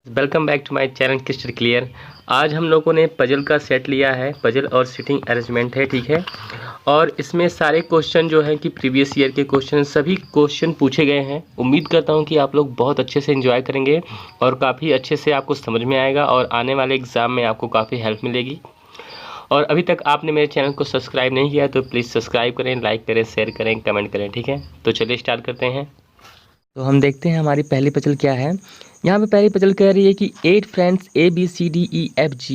Welcome back to my channel Crystal Clear. आज हम लोगों ने पजल का सेट लिया है, पजल और सिटिंग अरेंजमेंट है, ठीक है। और इसमें सारे क्वेश्चन जो है कि प्रीवियस ईयर के क्वेश्चन, सभी क्वेश्चन पूछे गए हैं। उम्मीद करता हूं कि आप लोग बहुत अच्छे से एंजॉय करेंगे और काफ़ी अच्छे से आपको समझ में आएगा और आने वाले एग्ज़ाम में आपको काफ़ी हेल्प मिलेगी। और अभी तक आपने मेरे चैनल को सब्सक्राइब नहीं किया तो प्लीज़ सब्सक्राइब करें, लाइक करें, शेयर करें, कमेंट करें, ठीक है। तो चलिए स्टार्ट करते हैं। तो हम देखते हैं हमारी पहली पजल क्या है। यहाँ पे पहली पजल कह रही है कि 8 friends ABCDEFG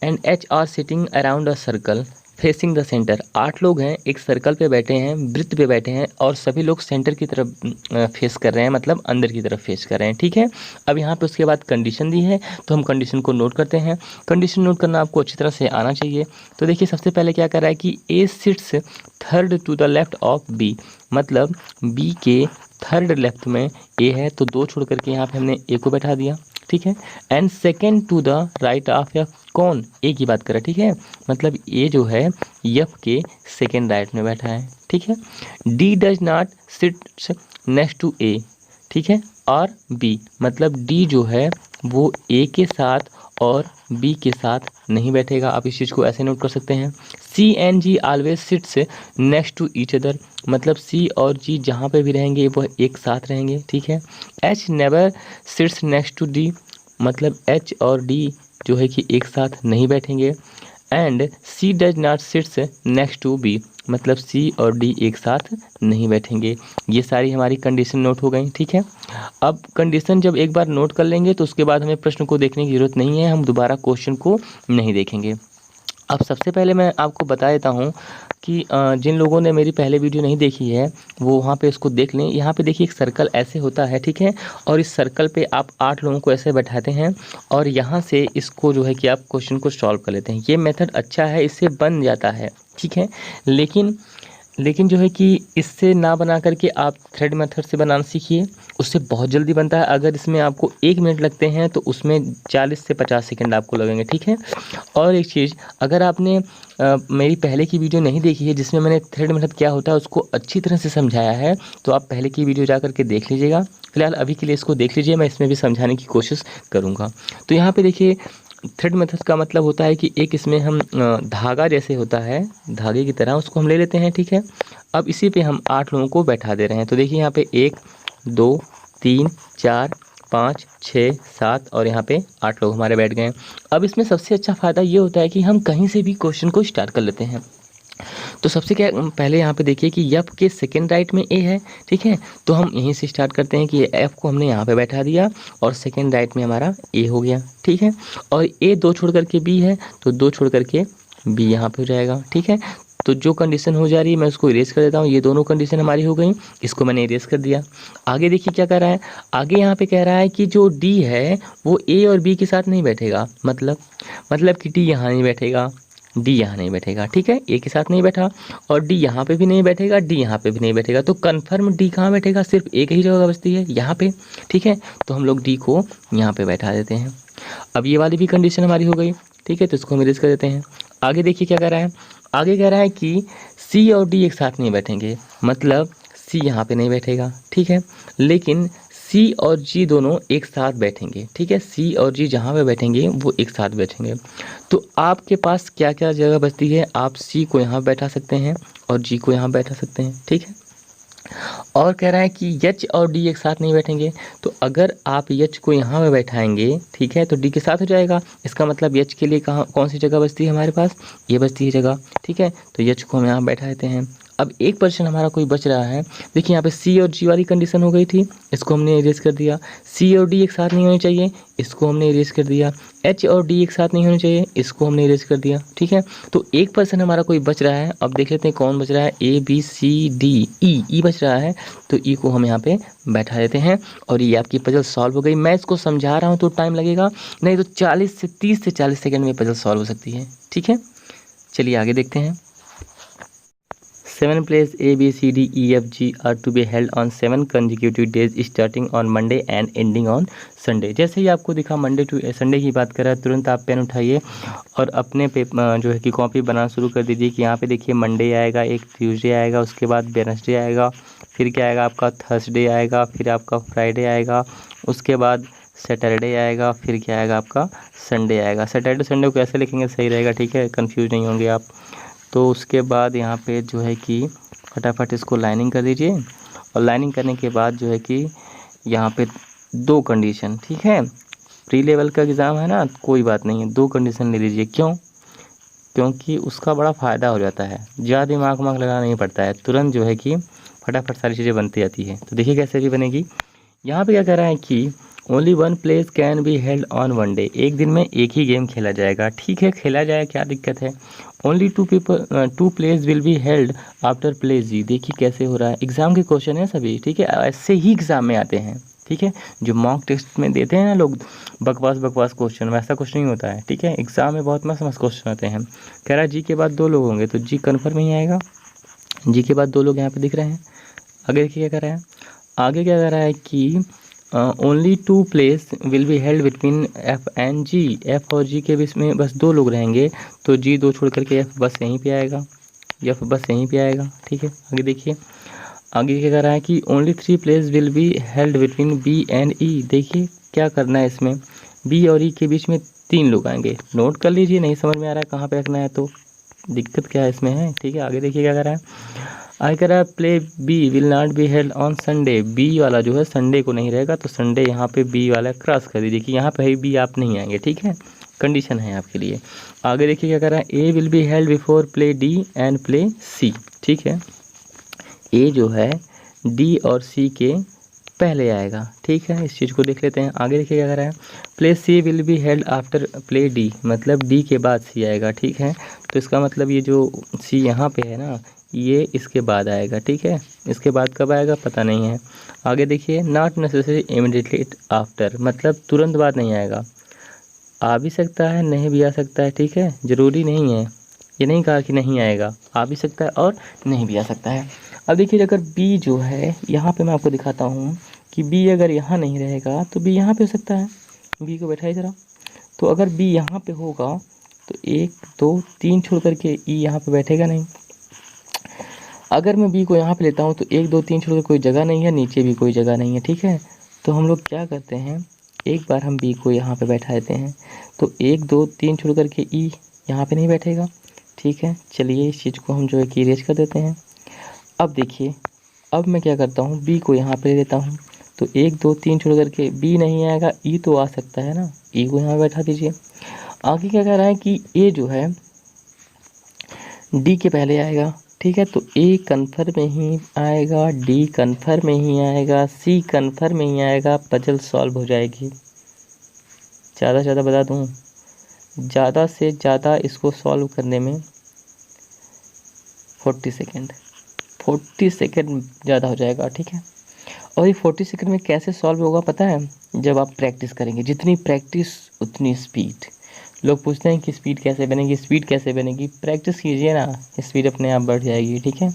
and H are sitting around a circle facing the centre. 8 लोग हैं, एक सर्कल पे बैठे हैं, वृत्त पे बैठे हैं और सभी लोग सेंटर की तरफ फेस कर रहे हैं, मतलब अंदर की तरफ फेस कर रहे हैं, ठीक है। अब यहाँ पे उसके बाद कंडीशन दी है तो हम कंडीशन को नोट करते हैं। कंडीशन नोट करना आपको अच्छी तरह से आना चाहिए। तो देखिए सबसे पहले क्या कर रहा है कि A sits third to the left of B, मतलब B के थर्ड लेफ्ट में ए है तो 2 छोड़ करके यहाँ पे हमने ए को बैठा दिया, ठीक है। And second to the right of F, कौन? ए की बात करें, ठीक है। मतलब ए जो है एफ के सेकेंड राइट में बैठा है, ठीक है। D does not sit next to A, ठीक है। और बी, मतलब डी जो है वो ए के साथ और बी के साथ नहीं बैठेगा। आप इस चीज़ को ऐसे नोट कर सकते हैं। C and G always sits next to each other, मतलब सी और जी जहाँ पे भी रहेंगे वह एक साथ रहेंगे, ठीक है। H never sits next to D, मतलब एच और डी जो है कि एक साथ नहीं बैठेंगे। And C does not sits next to B, मतलब सी और डी एक साथ नहीं बैठेंगे। ये सारी हमारी कंडीशन नोट हो गई, ठीक है। अब कंडीशन जब एक बार नोट कर लेंगे तो उसके बाद हमें प्रश्न को देखने की ज़रूरत नहीं है, हम दोबारा क्वेश्चन को नहीं देखेंगे। अब सबसे पहले मैं आपको बता देता हूँ कि जिन लोगों ने मेरी पहले वीडियो नहीं देखी है वो वहाँ पे इसको देख लें। यहाँ पे देखिए एक सर्कल ऐसे होता है, ठीक है। और इस सर्कल पे आप 8 लोगों को ऐसे बैठाते हैं और यहाँ से इसको जो है कि आप क्वेश्चन को सॉल्व कर लेते हैं। ये मेथड अच्छा है, इससे बन जाता है, ठीक है। लेकिन जो है कि इससे ना बना करके आप थ्रेड मेथड से बनाना सीखिए, उससे बहुत जल्दी बनता है। अगर इसमें आपको 1 मिनट लगते हैं तो उसमें 40 से 50 सेकंड आपको लगेंगे, ठीक है। और एक चीज़, अगर आपने मेरी पहले की वीडियो नहीं देखी है जिसमें मैंने थ्रेड मेथड क्या होता है उसको अच्छी तरह से समझाया है, तो आप पहले की वीडियो जा करके देख लीजिएगा। फिलहाल अभी के लिए इसको देख लीजिए, मैं इसमें भी समझाने की कोशिश करूँगा। तो यहाँ पे देखिए थ्रेड मेथड का मतलब होता है कि एक इसमें हम धागा जैसे होता है, धागे की तरह उसको हम ले लेते हैं, ठीक है। अब इसी पे हम 8 लोगों को बैठा दे रहे हैं। तो देखिए यहाँ पे 1 2 3 4 5 6 7 और यहाँ पे 8 लोग हमारे बैठ गए। अब इसमें सबसे अच्छा फ़ायदा ये होता है कि हम कहीं से भी क्वेश्चन को स्टार्ट कर लेते हैं। तो सबसे क्या पहले यहाँ पे देखिए कि एफ के सेकेंड राइट में ए है, ठीक है। तो हम यहीं से स्टार्ट करते हैं कि एफ को हमने यहाँ पे बैठा दिया और सेकेंड राइट में हमारा ए हो गया, ठीक है। और ए 2 छोड़ करके बी है तो 2 छोड़ करके बी यहाँ पे हो जाएगा, ठीक है। तो जो कंडीशन हो जा रही है मैं उसको इरेज कर देता हूँ। ये दोनों कंडीशन हमारी हो गई, इसको मैंने इरेज कर दिया। आगे देखिए क्या कह रहा है, आगे यहाँ पे कह रहा है कि जो डी है वो ए और बी के साथ नहीं बैठेगा, मतलब कि डी यहाँ नहीं बैठेगा, डी यहाँ नहीं बैठेगा, ठीक है। ए के साथ नहीं बैठा और डी यहाँ पे भी नहीं बैठेगा, डी यहाँ पे भी नहीं बैठेगा। तो कन्फर्म डी कहाँ बैठेगा, सिर्फ एक ही जगह बचती है, यहाँ पे, ठीक है। तो हम लोग डी को यहाँ पे बैठा देते हैं। अब ये वाली भी कंडीशन हमारी हो गई, ठीक है। तो इसको हम इरेज कर देते हैं। आगे देखिए क्या कह रहा है, आगे कह रहा है कि सी और डी एक साथ नहीं बैठेंगे, मतलब सी यहाँ पे नहीं बैठेगा, ठीक है। लेकिन सी और जी दोनों एक साथ बैठेंगे, ठीक है। सी और जी जहाँ पे बैठेंगे वो एक साथ बैठेंगे। तो आपके पास क्या क्या जगह बचती है, आप सी को यहाँ बैठा सकते हैं और जी को यहाँ बैठा सकते हैं, ठीक है। और कह रहा है कि एच और डी एक साथ नहीं बैठेंगे, तो अगर आप एच को यहाँ पे बैठाएंगे, ठीक है, तो डी के साथ हो जाएगा। इसका मतलब एच के लिए कौन सी जगह बचती है हमारे पास, ये बचती है जगह, ठीक है। तो एच को हम यहाँ बैठा देते हैं। अब 1% हमारा कोई बच रहा है। देखिए यहाँ पे सी और जी वाली कंडीशन हो गई थी, इसको हमने इरेज कर दिया। सी और डी एक साथ नहीं होने चाहिए, इसको हमने इरेज कर दिया। एच और डी एक साथ नहीं होने चाहिए, इसको हमने इरेज कर दिया, ठीक है। तो 1% हमारा कोई बच रहा है। अब देख लेते हैं कौन बच रहा है, A B C D E बच रहा है। तो ई को हम यहाँ पे बैठा देते हैं और ये आपकी पजल सॉल्व हो गई। मैं इसको समझा रहा हूँ तो टाइम लगेगा, नहीं तो 30 से 40 सेकंड में पजल सॉल्व हो सकती है, ठीक है। चलिए आगे देखते हैं। 7 plays A, B, C, D, E, F, G are to be held on 7 consecutive days starting on Monday and ending on Sunday। जैसे ही आपको दिखा मंडे टू संडे की बात कर रहा है, तुरंत आप पेन उठाइए और अपने पे जो है कि कॉपी बनाना शुरू कर दीजिए। कि यहाँ पे देखिए मंडे आएगा, एक ट्यूसडे आएगा, उसके बाद वेडनेसडे आएगा, फिर क्या आएगा आपका थर्सडे आएगा, फिर आपका फ्राइडे आएगा, उसके बाद सैटरडे आएगा, फिर क्या आएगा आपका संडे आएगा। सैटरडे संडे को कैसे लिखेंगे सही रहेगा, ठीक है, कंफ्यूज नहीं होंगे आप। तो उसके बाद यहाँ पे जो है कि फटाफट इसको लाइनिंग कर दीजिए, और लाइनिंग करने के बाद जो है कि यहाँ पे 2 कंडीशन, ठीक है, प्री लेवल का एग्ज़ाम है ना, कोई बात नहीं है, 2 कंडीशन ले लीजिए। क्यों? क्योंकि उसका बड़ा फ़ायदा हो जाता है, ज़्यादा दिमाग लगाना नहीं पड़ता है, तुरंत जो है कि फटाफट सारी चीज़ें बनती जाती है। तो देखिए कैसे भी बनेगी। यहाँ पे क्या कह रहा है कि only 1 place can be held on 1 day, एक दिन में एक ही गेम खेला जाएगा, ठीक है, खेला जाए, क्या दिक्कत है। Only 2 place will be held after play G, देखिए कैसे हो रहा है, एग्ज़ाम के क्वेश्चन है सभी, ठीक है, ऐसे ही एग्ज़ाम में आते हैं, ठीक है, जो मॉक टेस्ट में देते हैं ना लोग बकवास क्वेश्चन, वैसा कुछ नहीं होता है, ठीक है, एग्ज़ाम में बहुत मस्त क्वेश्चन आते हैं। कह रहा है जी के बाद 2 लोग होंगे, तो जी कन्फर्म ही आएगा, जी के बाद 2 लोग यहाँ पे दिख रहे हैं। आगे देखिए क्या कर रहा है, आगे क्या कर रहा है कि only 2 place will be held between F and G, F और जी के बीच में बस 2 लोग रहेंगे, तो जी 2 छोड़ करके एफ बस यहीं पे आएगा, एफ बस यहीं पे आएगा, ठीक है। आगे देखिए, आगे क्या कर रहा है कि only 3 place will be held between B and E, देखिए क्या करना है इसमें, बी और ई के बीच में 3 लोग आएंगे, नोट कर लीजिए, नहीं समझ में आ रहा है कहाँ पे रखना है तो दिक्कत क्या है इसमें है, ठीक है। आगे देखिए क्या कर रहा है, आगे कह रहा है play B will not be held on Sunday, B वाला जो है संडे को नहीं रहेगा, तो संडे यहाँ पे बी वाला क्रॉस कर दीजिए कि यहाँ पे बी आप नहीं आएंगे, ठीक है, कंडीशन है आपके लिए। आगे देखिए क्या कर रहा है, A will be held before play D and play C, ठीक है, ए जो है डी और सी के पहले आएगा, ठीक है, इस चीज़ को देख लेते हैं। आगे देखिए क्या कर रहा है, play C will be held after play D, मतलब डी के बाद सी आएगा, ठीक है, तो इसका मतलब ये जो सी यहाँ पे है ना, ये इसके बाद आएगा, ठीक है, इसके बाद कब आएगा पता नहीं है। आगे देखिए, नॉट नेसेसरी इमीडिएटली आफ्टर, मतलब तुरंत बाद नहीं आएगा, आ भी सकता है नहीं भी आ सकता है, ठीक है, ज़रूरी नहीं है, ये नहीं कहा कि नहीं आएगा, आ भी सकता है और नहीं भी आ सकता है। अब देखिए अगर बी जो है यहाँ पे मैं आपको दिखाता हूँ कि बी अगर यहाँ नहीं रहेगा तो बी यहाँ पे हो सकता है, बी को बैठाइए ज़रा, तो अगर बी यहाँ पे होगा तो 1 2 3 छोड़ करके ई यहाँ पे बैठेगा नहीं। अगर मैं बी को यहाँ पे लेता हूँ तो 1 2 3 छोड़ कर कोई जगह नहीं है, नीचे भी कोई जगह नहीं है, ठीक है, तो हम लोग क्या करते हैं, एक बार हम बी को यहाँ पे बैठा देते हैं, तो 1 2 3 छोड़ करके ई यहाँ पे नहीं बैठेगा, ठीक है। चलिए इस चीज़ को हम जो है कि इरेज कर देते हैं। अब देखिए, अब मैं क्या करता हूँ, बी को यहाँ पे ले लेता हूँ, तो 1 2 3 छोड़ करके बी नहीं आएगा, ई तो आ सकता है ना, ई को यहाँ बैठा दीजिए। आगे क्या कह रहा है कि ए जो है डी के पहले आएगा, ठीक है, तो ए कन्फर्म में ही आएगा, डी कन्फर्म में ही आएगा, सी कन्फर्म में ही आएगा, पजल सॉल्व हो जाएगी। ज़्यादा से ज़्यादा बता दूँ, ज़्यादा से ज़्यादा इसको सॉल्व करने में 40 सेकेंड ज़्यादा हो जाएगा, ठीक है। और ये 40 सेकेंड में कैसे सॉल्व होगा पता है, जब आप प्रैक्टिस करेंगे, जितनी प्रैक्टिस उतनी स्पीड। लोग पूछते हैं कि स्पीड कैसे बनेगी, स्पीड कैसे बनेगी, प्रैक्टिस कीजिए ना, स्पीड अपने आप बढ़ जाएगी, ठीक है।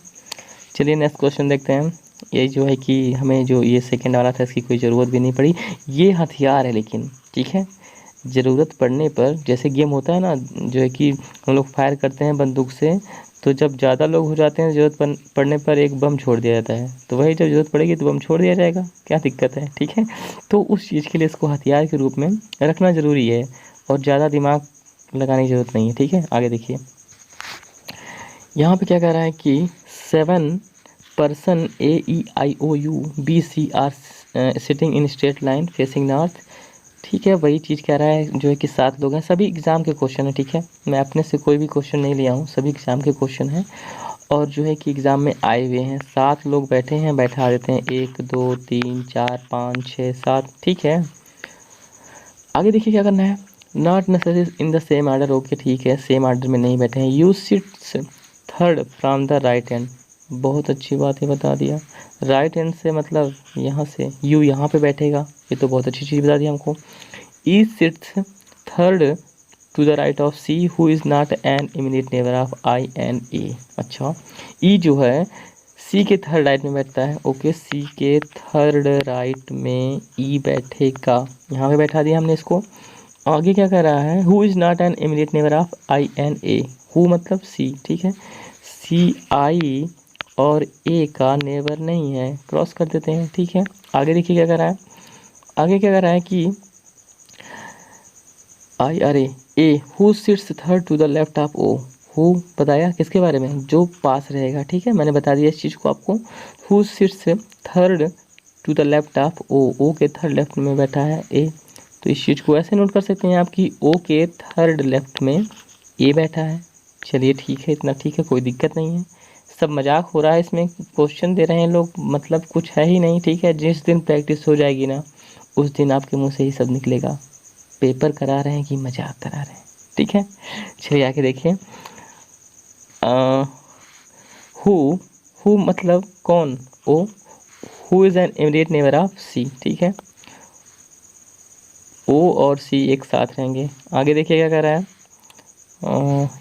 चलिए नेक्स्ट क्वेश्चन देखते हैं। ये जो है कि हमें जो ये सेकंड वाला था इसकी कोई ज़रूरत भी नहीं पड़ी, ये हथियार है लेकिन, ठीक है, ज़रूरत पड़ने पर, जैसे गेम होता है ना जो है कि हम लोग फायर करते हैं बंदूक से, तो जब ज़्यादा लोग हो जाते हैं ज़रूरत पड़ने पर एक बम छोड़ दिया जाता है, तो वही जब ज़रूरत पड़ेगी तो बम छोड़ दिया जाएगा, क्या दिक्कत है, ठीक है। तो उस चीज़ के लिए इसको हथियार के रूप में रखना ज़रूरी है, और ज़्यादा दिमाग लगाने की ज़रूरत नहीं है, ठीक है। आगे देखिए, यहाँ पे क्या कह रहा है कि 7 person AEIOU BC are sitting in straight line facing north, ठीक है, वही चीज़ कह रहा है जो है कि 7 लोग हैं, सभी एग्ज़ाम के क्वेश्चन है, ठीक है, मैं अपने से कोई भी क्वेश्चन नहीं लिया हूँ, सभी एग्ज़ाम के क्वेश्चन हैं, और जो है कि एग्ज़ाम में आए हुए हैं, 7 लोग बैठे हैं, बैठा देते हैं 1 2 3 4 5 6 7, ठीक है। आगे देखिए क्या करना है, not necessary in the same order, okay ठीक है, सेम आर्डर में नहीं बैठे हैं, you seats third from the right hand, बहुत अच्छी बात है, बता दिया, राइट हैंड से मतलब यहाँ से, यू यहाँ पे बैठेगा, ये तो बहुत अच्छी चीज़ बता दी हमको। E sits third to the right of C who is not an immediate neighbour of I and A, अच्छा, ई जो है सी के थर्ड राइट में बैठता है, ओके, सी के थर्ड राइट में ई बैठेगा, यहाँ पे बैठा दिया हमने इसको। आगे क्या कर रहा है, who is not an immediate neighbour of I and A, who मतलब सी, ठीक है, सी आई और ए का नेबर नहीं है, क्रॉस कर देते हैं, ठीक है। आगे देखिए क्या कर रहा है, आगे क्या कर रहा है कि आई अरे A who sits third to the left of O, who बताया किसके बारे में, जो पास रहेगा, ठीक है, मैंने बता दिया इस चीज़ को आपको। Who sits third to the left of O के थर्ड लेफ्ट में बैठा है ए, तो इस चीज़ को ऐसे नोट कर सकते हैं आप कि ओ के थर्ड लेफ्ट में ए बैठा है। चलिए ठीक है, इतना ठीक है, कोई दिक्कत नहीं है, सब मजाक हो रहा है, इसमें क्वेश्चन दे रहे हैं लोग, मतलब कुछ है ही नहीं, ठीक है। जिस दिन प्रैक्टिस हो जाएगी ना उस दिन आपके मुंह से ही सब निकलेगा, पेपर करा रहे हैं कि मजाक करा रहे हैं, ठीक है। चलिए आके देखिए, हु हु मतलब कौन, O, who is an immediate neighbour of C, ठीक है, ओ और सी एक साथ रहेंगे। आगे देखिए क्या कह रहा है,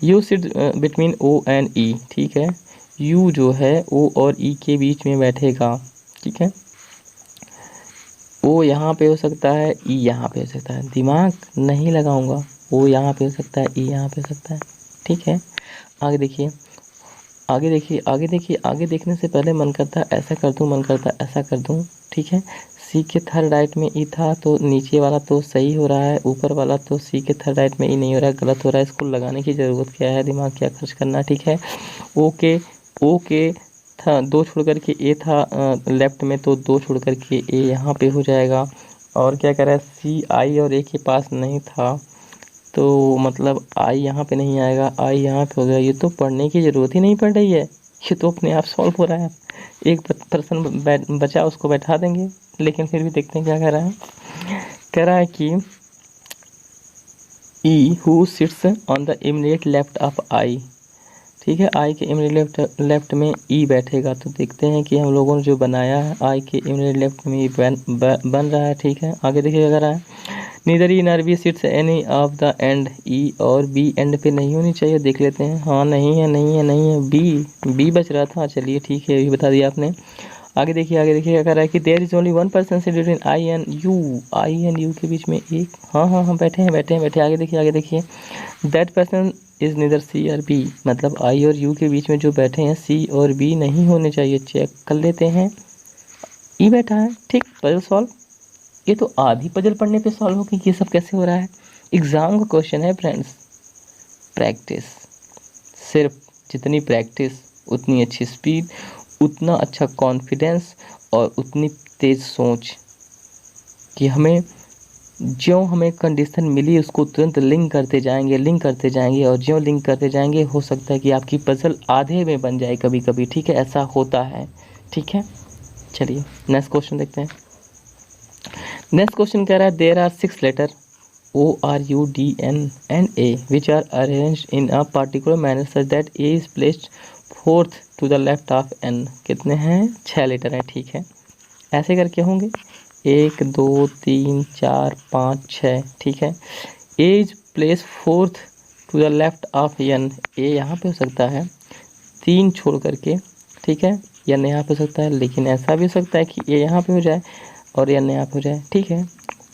U sit between O and E, ठीक है, यू जो है ओ और ई के बीच में बैठेगा, ठीक है, ओ यहाँ पे हो सकता है, ई यहाँ पे हो सकता है, दिमाग नहीं लगाऊंगा, ओ यहाँ पे हो सकता है, ई यहाँ पे हो सकता है, ठीक है। आगे देखिए, आगे देखिए, आगे देखिए, आगे देखने से पहले मन करता ऐसा कर दूं, मन करता ऐसा कर दूं, ठीक है। सी के थर्ड राइट में ई था तो नीचे वाला तो सही हो रहा है, ऊपर वाला तो सी के थर्ड राइट में ई नहीं हो रहा है, गलत हो रहा है, इसको लगाने की ज़रूरत क्या है, दिमाग क्या खर्च करना, ठीक है। ओ के था दो छोड़ कर के ए था लेफ्ट में, तो दो छोड़ कर के ए यहाँ पे हो जाएगा। और क्या कह रहा है, सी आई और ए के पास नहीं था तो मतलब आई यहाँ पे नहीं आएगा, आई यहाँ पे हो गया, ये तो पढ़ने की ज़रूरत ही नहीं पड़ रही है, ये तो अपने आप सॉल्व हो रहा है। एक पर्सन बचा उसको बैठा देंगे, लेकिन फिर भी देखते हैं क्या कह रहा है। कह रहा है कि E who sits on the immediate left of I, ठीक है, आई के इमीडिएट लेफ्ट में ई बैठेगा, तो देखते हैं कि हम लोगों ने जो बनाया है आई के इमीडिएट लेफ्ट में ई बन रहा है, ठीक है। आगे देखिए क्या कह रहा है, neither E nor B sits any of the end, E और बी एंड पे नहीं होनी चाहिए, देख लेते हैं, हाँ नहीं है, नहीं है, नहीं है, बी बच रहा था, चलिए ठीक है, ये बता दिया आपने। आगे देखिए, आगे देखिए क्या कह रहा है कि there is only one person sit between I and U, I and U के बीच में एक, हाँ हाँ हाँ बैठे हैं, बैठे हैं, बैठे, आगे देखिए, आगे देखिए, दैट पर्सन इज नीदर सी और बी, मतलब आई और यू के बीच में जो बैठे हैं सी और बी नहीं होने चाहिए, चेक कर लेते हैं, ई बैठा है, ठीक, पजल सॉल्व। ये तो आधी पजल पढ़ने पे सॉल्व होगी, ये सब कैसे हो रहा है, एग्जाम का क्वेश्चन है फ्रेंड्स, प्रैक्टिस, सिर्फ जितनी प्रैक्टिस उतनी अच्छी स्पीड, उतना अच्छा कॉन्फिडेंस और उतनी तेज सोच कि हमें ज्यों हमें कंडीशन मिली उसको तुरंत लिंक करते जाएंगे, लिंक करते जाएंगे, और ज्यों लिंक करते जाएंगे हो सकता है कि आपकी पजल आधे में बन जाए कभी कभी, ठीक है, ऐसा होता है, ठीक है। चलिए नेक्स्ट क्वेश्चन देखते हैं। नेक्स्ट क्वेश्चन कह रहा है there are 6 letter O R U D N and A which are arranged in a particular manner such that A is placed fourth to the left of N, कितने हैं, 6 letter हैं, ठीक है, ऐसे करके होंगे 1 2 3 4 5 6, ठीक है। A is placed fourth to the left of N, A यहाँ पे हो सकता है 3 छोड़ करके, ठीक है, N यहाँ पे हो सकता है, लेकिन ऐसा भी हो सकता है कि A यहाँ पे हो जाए और N यहाँ पे हो जाए, ठीक है।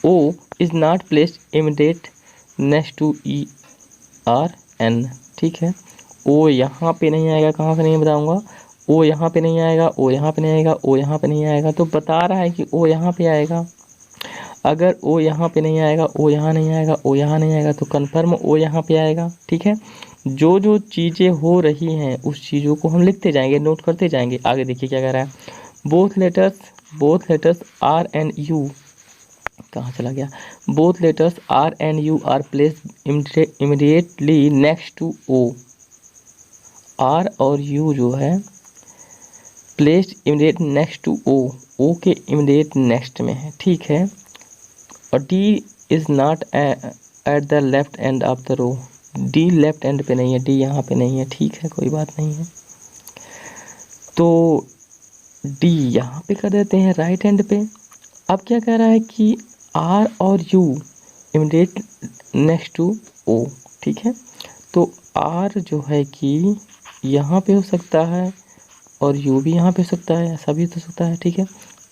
O is not placed immediate next to E R N, ठीक है, O यहाँ पे नहीं आएगा, कहाँ पे नहीं बताऊँगा, O यहाँ पे नहीं आएगा, O यहाँ पे नहीं आएगा, O यहाँ पे नहीं आएगा, तो बता रहा है कि O यहाँ पे आएगा। अगर O यहाँ पे नहीं आएगा, O यहाँ नहीं आएगा, O यहाँ नहीं आएगा, तो कन्फर्म O यहाँ पे आएगा, ठीक है। जो जो चीज़ें हो रही हैं उस चीज़ों को हम लिखते जाएंगे, नोट करते जाएंगे। आगे देखिए क्या कह रहा है, both letters R and U, कहाँ चला गया, both letters R and U are placed immediately next to O, R और यू जो है placed immediate next to O के इमीडिएट नेक्स्ट में है, ठीक है। और D is not at the left end of the row, D left end पे नहीं है, डी यहाँ पे नहीं है, ठीक है, कोई बात नहीं है, तो डी यहाँ पे कर देते हैं राइट हैंड पे। अब क्या कह रहा है कि आर और U immediate next to O, ठीक है, तो आर जो है कि यहाँ पे हो सकता है और यू भी यहाँ पे हो सकता है, ऐसा भी हो सकता है, ठीक है,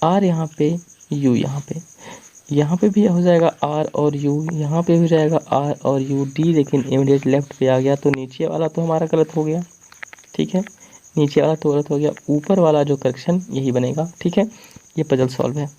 आर यहाँ पे, यू यहाँ पे भी हो जाएगा आर और यू, यहाँ पे हो जाएगा आर और यू, डी लेकिन इमीडिएट लेफ्ट पे आ गया, तो नीचे वाला तो हमारा गलत हो गया, ठीक है, नीचे वाला तो गलत हो गया, ऊपर वाला जो करेक्शन यही बनेगा, ठीक है। ये पजल सॉल्व है।